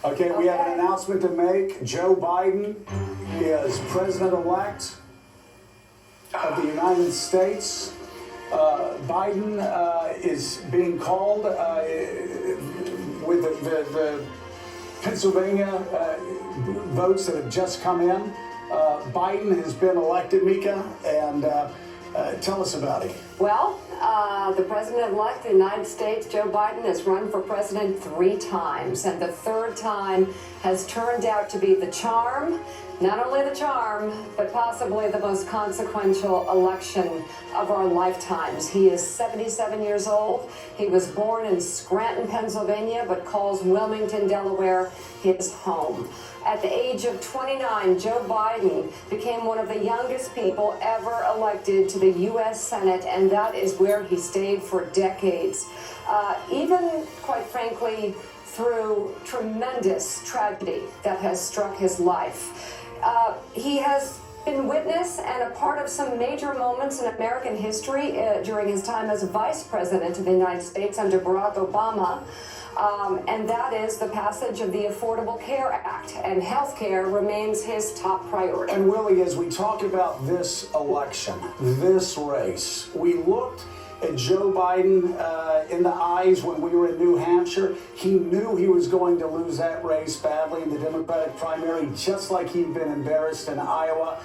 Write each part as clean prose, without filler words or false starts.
Okay, we have an announcement to make. Joe Biden is president-elect of the United States. Biden is being called with the Pennsylvania votes that have just come in. Biden has been elected, Mika, and tell us about it. Well, the president-elect of the United States, Joe Biden, has run for president 3 times, and the 3rd time has turned out to be the charm. Not only the charm, but possibly the most consequential election of our lifetimes. He is 77 years old. He was born in Scranton, Pennsylvania, but calls Wilmington, Delaware, his home. At the age of 29, Joe Biden became one of the youngest people ever elected to the U.S. Senate, and that is where he stayed for decades. Even, quite frankly, through tremendous tragedy that has struck his life. He has been witness and a part of some major moments in American history during his time as vice president of the United States under Barack Obama. And that is the passage of the Affordable Care Act, and health care remains his top priority. And Willie, as we talk about this election, this race, we looked at Joe Biden in the eyes when we were in New Hampshire. He knew he was going to lose that race badly in the Democratic primary, just like he'd been embarrassed in Iowa.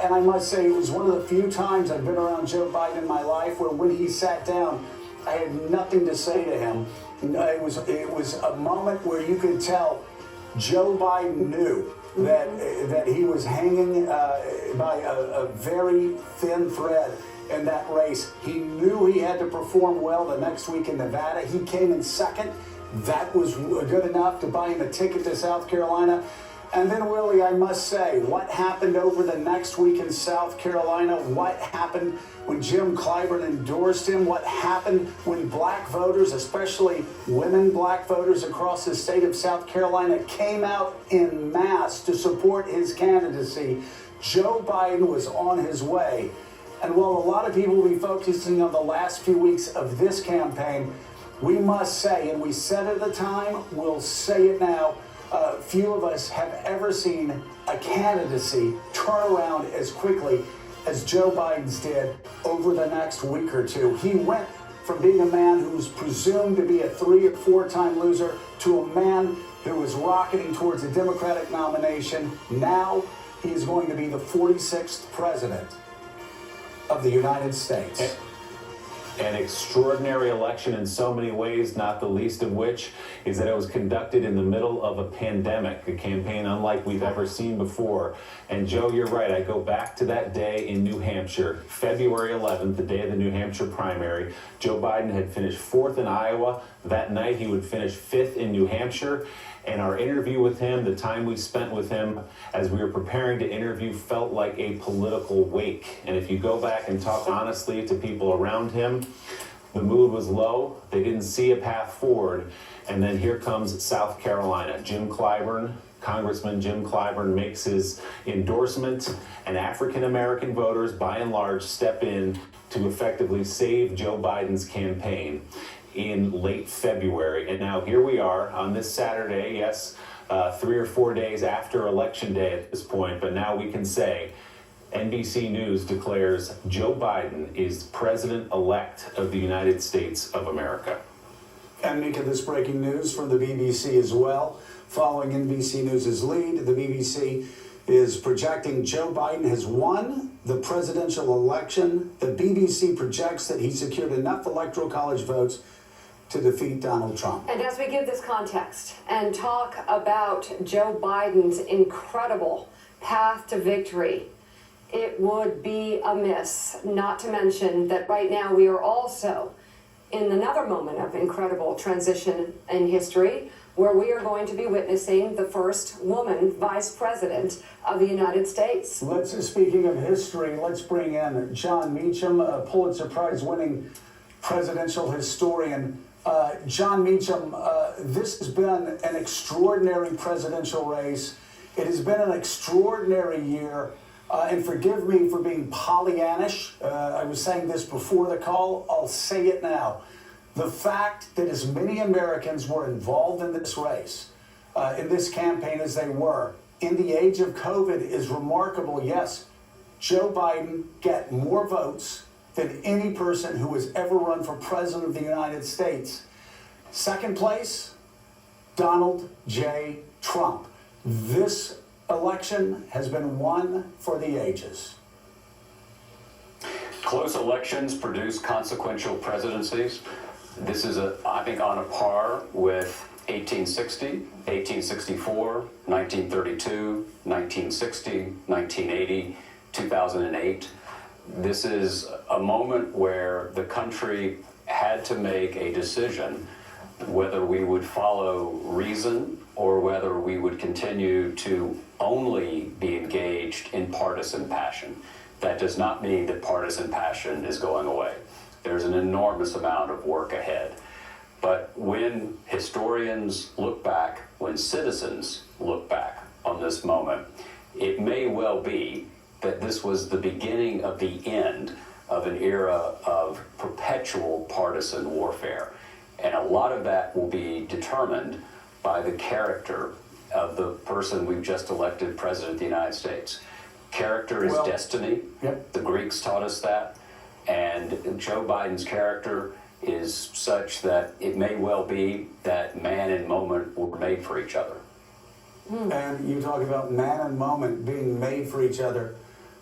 And I must say, it was one of the few times I've been around Joe Biden in my life where when he sat down, I had nothing to say to him. It was a moment where you could tell Joe Biden knew that he was hanging by a very thin thread in that race. He knew he had to perform well the next week in Nevada. He came in second. That was good enough to buy him a ticket to South Carolina. And then, Willie, I must say, what happened over the next week in South Carolina? What happened when Jim Clyburn endorsed him? What happened when black voters, especially women black voters across the state of South Carolina, came out en masse to support his candidacy? Joe Biden was on his way. And while a lot of people will be focusing on the last few weeks of this campaign, we must say, and we said at the time, we'll say it now, few of us have ever seen a candidacy turn around as quickly as Joe Biden's did over the next week or two. He went from being a man who was presumed to be a 3 or 4 time loser to a man who was rocketing towards a Democratic nomination. Now he is going to be the 46th president of the United States. An extraordinary election in so many ways, not the least of which is that it was conducted in the middle of a pandemic, a campaign unlike we've ever seen before. And Joe, you're right. I go back to that day in New Hampshire, February 11th, the day of the New Hampshire primary. Joe Biden had finished 4th in Iowa. That night, he would finish 5th in New Hampshire. And our interview with him, the time we spent with him as we were preparing to interview, felt like a political wake. And if you go back and talk honestly to people around him, the mood was low. They didn't see a path forward. And then here comes South Carolina. Congressman Jim Clyburn makes his endorsement, and African-American voters, by and large, step in to effectively save Joe Biden's campaign in late February. And now here we are on this Saturday, yes, 3 or 4 days after Election Day at this point, but now we can say NBC News declares Joe Biden is president-elect of the United States of America. And Mika, this breaking news from the BBC as well. Following NBC News' lead, the BBC is projecting Joe Biden has won the presidential election. The BBC projects that he secured enough electoral college votes to defeat Donald Trump. And as we give this context and talk about Joe Biden's incredible path to victory, it would be amiss not to mention that right now we are also in another moment of incredible transition in history, where we are going to be witnessing the first woman vice president of the United States. Speaking of history, let's bring in John Meacham, a Pulitzer Prize winning presidential historian. John Meacham, this has been an extraordinary presidential race. It has been an extraordinary year. And forgive me for being Pollyannish. I was saying this before the call. I'll say it now. The fact that as many Americans were involved in this race, in this campaign as they were in the age of COVID is remarkable. Yes, Joe Biden got more votes than any person who has ever run for president of the United States. Second place, Donald J. Trump. This election has been won for the ages. Close elections produce consequential presidencies. This is, I think, on a par with 1860, 1864, 1932, 1960, 1980, 2008. This is a moment where the country had to make a decision whether we would follow reason or whether we would continue to only be engaged in partisan passion. That does not mean that partisan passion is going away. There's an enormous amount of work ahead. But when historians look back, when citizens look back on this moment, it may well be that this was the beginning of the end of an era of perpetual partisan warfare. And a lot of that will be determined by the character of the person we've just elected president of the United States. Character is destiny. Yep. The Greeks taught us that. And Joe Biden's character is such that it may well be that man and moment were made for each other. And you talk about man and moment being made for each other.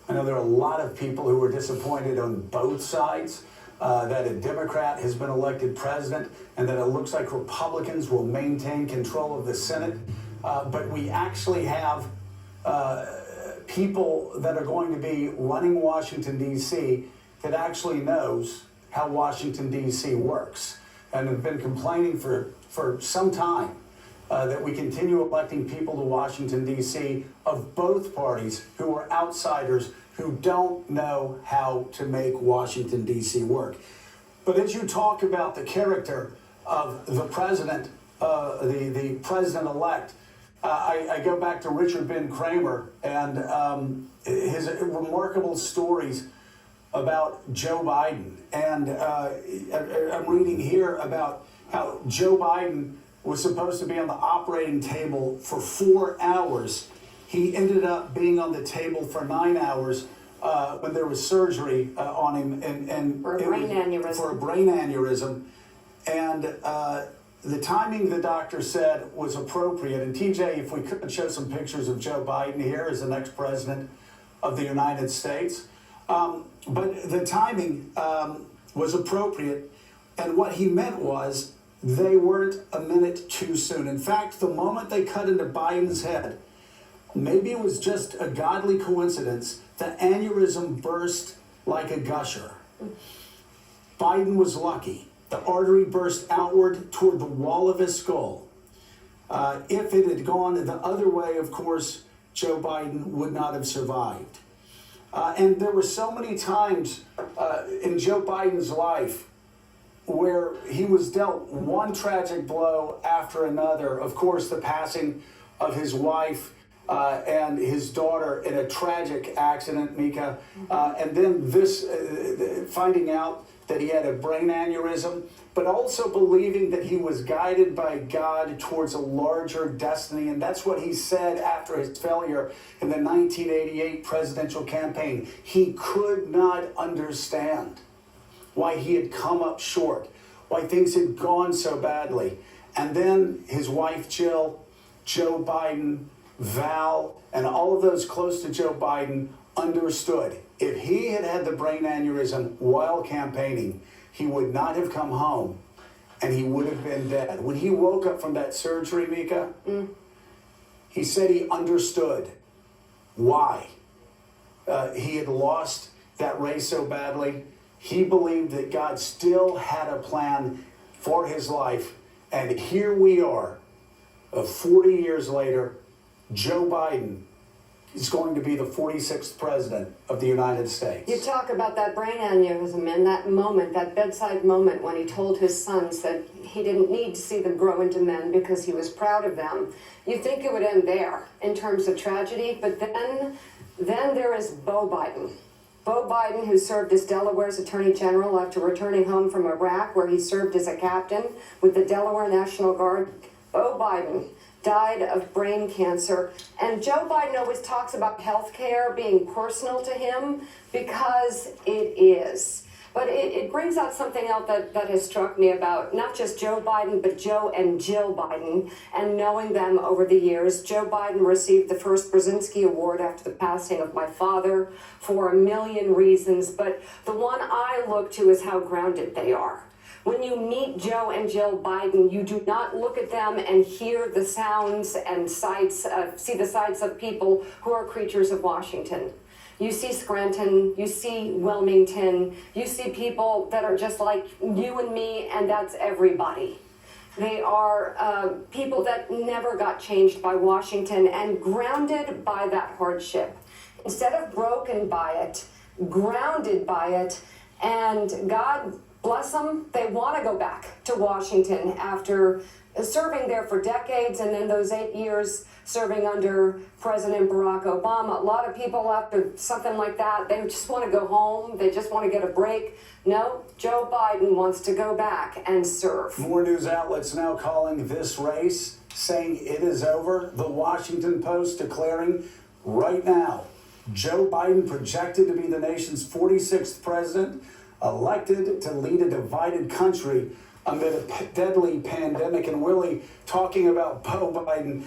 I know there are a lot of people who are disappointed on both sides that a Democrat has been elected president and that it looks like Republicans will maintain control of the Senate. But we actually have people that are going to be running Washington, D.C. that actually knows how Washington, D.C. works and have been complaining for some time that we continue electing people to Washington, D.C. of both parties who are outsiders who don't know how to make Washington, D.C. work. But as you talk about the character of the president, the president-elect, I go back to Richard Ben Kramer and his remarkable stories about Joe Biden. And I'm reading here about how Joe Biden was supposed to be on the operating table for 4 hours. He ended up being on the table for 9 hours when there was surgery on him, and For a brain aneurysm. For a brain aneurysm. And the timing, the doctor said, was appropriate. And TJ, if we could show some pictures of Joe Biden here as the next president of the United States. But the timing was appropriate. And what he meant was they weren't a minute too soon. In fact, the moment they cut into Biden's head, maybe it was just a godly coincidence, the aneurysm burst like a gusher. Biden was lucky. The artery burst outward toward the wall of his skull. If it had gone the other way, of course, Joe Biden would not have survived. And there were so many times in Joe Biden's life where he was dealt one tragic blow after another. Of course, the passing of his wife and his daughter in a tragic accident, Mika. And then this, finding out that he had a brain aneurysm, but also believing that he was guided by God towards a larger destiny. And that's what he said after his failure in the 1988 presidential campaign. He could not understand why he had come up short, why things had gone so badly. And then his wife, Jill, Joe Biden, Val, and all of those close to Joe Biden understood. If he had had the brain aneurysm while campaigning, he would not have come home and he would have been dead. When he woke up from that surgery, Mika, he said he understood why he had lost that race so badly. He believed that God still had a plan for his life. And here we are, 40 years later, Joe Biden is going to be the 46th president of the United States. You talk about that brain aneurysm and that moment, that bedside moment when he told his sons that he didn't need to see them grow into men because he was proud of them. You'd think it would end there in terms of tragedy, but then there is Beau Biden. Beau Biden, who served as Delaware's Attorney General after returning home from Iraq, where he served as a captain with the Delaware National Guard. Beau Biden died of brain cancer. And Joe Biden always talks about health care being personal to him because it is. But it brings out something else that has struck me about not just Joe Biden, but Joe and Jill Biden, and knowing them over the years. Joe Biden received the first Brzezinski Award after the passing of my father for a million reasons, but the one I look to is how grounded they are. When you meet Joe and Jill Biden, you do not look at them and hear the sounds and sights, see the sights of people who are creatures of Washington. You see Scranton, you see Wilmington, you see people that are just like you and me, and that's everybody. They are people that never got changed by Washington and grounded by that hardship. Instead of broken by it, grounded by it, and God bless them, they want to go back to Washington after serving there for decades, and then those 8 years serving under President Barack Obama. A lot of people after something like that, they just want to go home. They just want to get a break. No, Joe Biden wants to go back and serve. More news outlets now calling this race, saying it is over. The Washington Post declaring right now, Joe Biden projected to be the nation's 46th president, elected to lead a divided country amid a deadly pandemic. And Willie, talking about Beau Biden,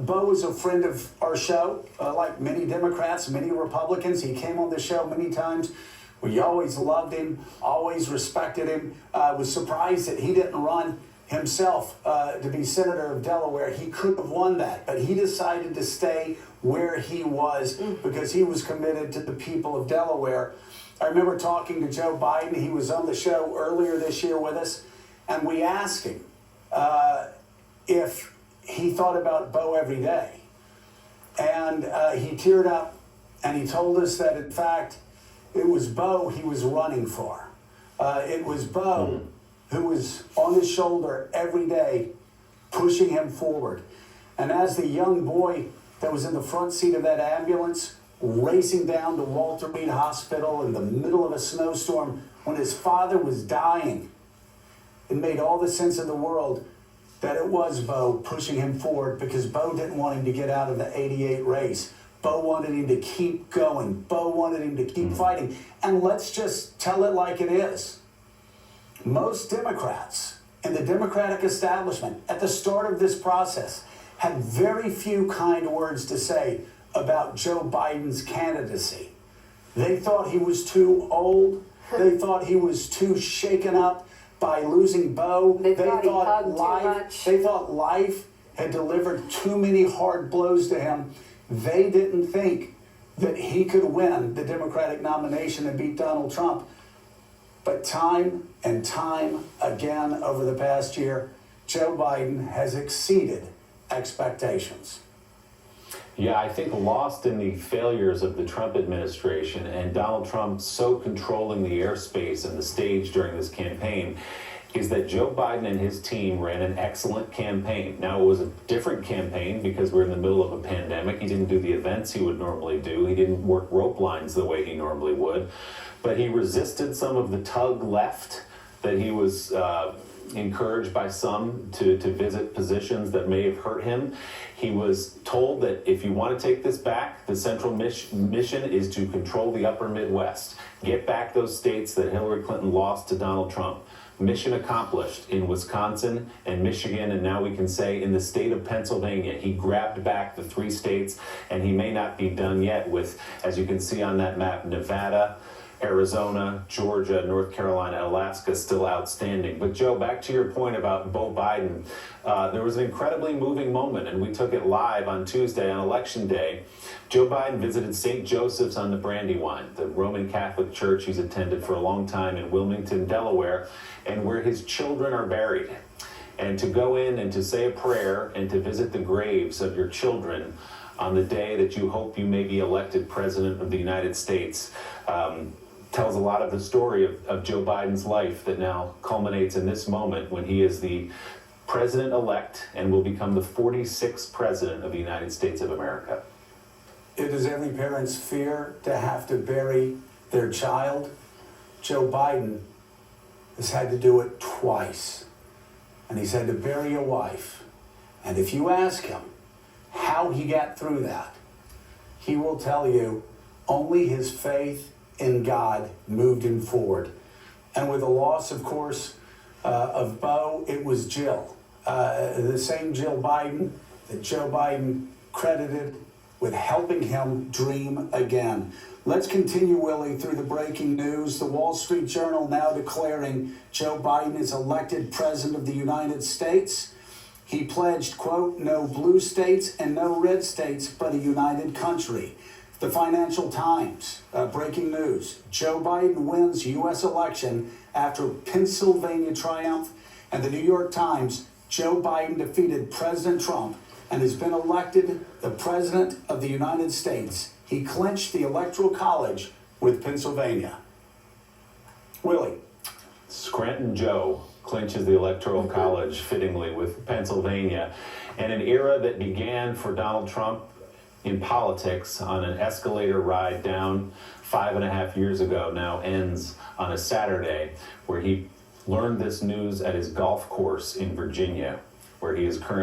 Beau is a friend of our show, like many Democrats, many Republicans. He came on the show many times. We always loved him, always respected him. Was surprised that he didn't run himself to be Senator of Delaware. He could have won that, but he decided to stay where he was because he was committed to the people of Delaware. I remember talking to Joe Biden. He was on the show earlier this year with us, and we asked him if he thought about Beau every day. And he teared up, and he told us that, in fact, it was Beau he was running for. It was Beau who was on his shoulder every day, pushing him forward. And as the young boy that was in the front seat of that ambulance, racing down to Walter Reed Hospital in the middle of a snowstorm when his father was dying, it made all the sense in the world that it was Beau pushing him forward, because Beau didn't want him to get out of the 88 race. Beau wanted him to keep going. Beau wanted him to keep fighting. And let's just tell it like it is. Most Democrats in the Democratic establishment at the start of this process had very few kind words to say about Joe Biden's candidacy. They thought he was too old. They thought he was too shaken up by losing Beau. They thought he hugged too much. They thought life had delivered too many hard blows to him. They didn't think that he could win the Democratic nomination and beat Donald Trump. But time and time again over the past year, Joe Biden has exceeded expectations. Yeah, I think lost in the failures of the Trump administration and Donald Trump so controlling the airspace and the stage during this campaign is that Joe Biden and his team ran an excellent campaign. Now, it was a different campaign because we're in the middle of a pandemic. He didn't do the events he would normally do. He didn't work rope lines the way he normally would. But he resisted some of the tug left that he was encouraged by some to visit positions that may have hurt him. He was told that if you want to take this back, the central mission is to control the upper Midwest. Get back those states that Hillary Clinton lost to Donald Trump. Mission accomplished in Wisconsin and Michigan, and now we can say in the state of Pennsylvania. He grabbed back the 3 states, and he may not be done yet with, as you can see on that map, Nevada, Arizona, Georgia, North Carolina, Alaska still outstanding. But Joe, back to your point about Beau Biden, there was an incredibly moving moment, and we took it live on Tuesday on Election Day. Joe Biden visited St. Joseph's on the Brandywine, the Roman Catholic church he's attended for a long time in Wilmington, Delaware, and where his children are buried. And to go in and to say a prayer and to visit the graves of your children on the day that you hope you may be elected president of the United States tells a lot of the story of Joe Biden's life that now culminates in this moment when he is the president-elect and will become the 46th president of the United States of America. It is every parent's fear to have to bury their child. Joe Biden has had to do it twice. And he's had to bury a wife. And if you ask him how he got through that, he will tell you only his faith in God moved him forward. And with the loss, of course, of Beau, it was Jill. The same Jill Biden that Joe Biden credited with helping him dream again. Let's continue, Willie, through the breaking news. The Wall Street Journal now declaring Joe Biden is elected president of the United States. He pledged, quote, no blue states and no red states, but a united country. The Financial Times, breaking news. Joe Biden wins U.S. election after Pennsylvania triumph. And the New York Times, Joe Biden defeated President Trump and has been elected the President of the United States. He clinched the Electoral College with Pennsylvania. Willie. Scranton Joe clinches the Electoral College fittingly with Pennsylvania. And an era that began for Donald Trump in politics on an escalator ride down 5.5 years ago now ends on a Saturday where he learned this news at his golf course in Virginia, where he is currently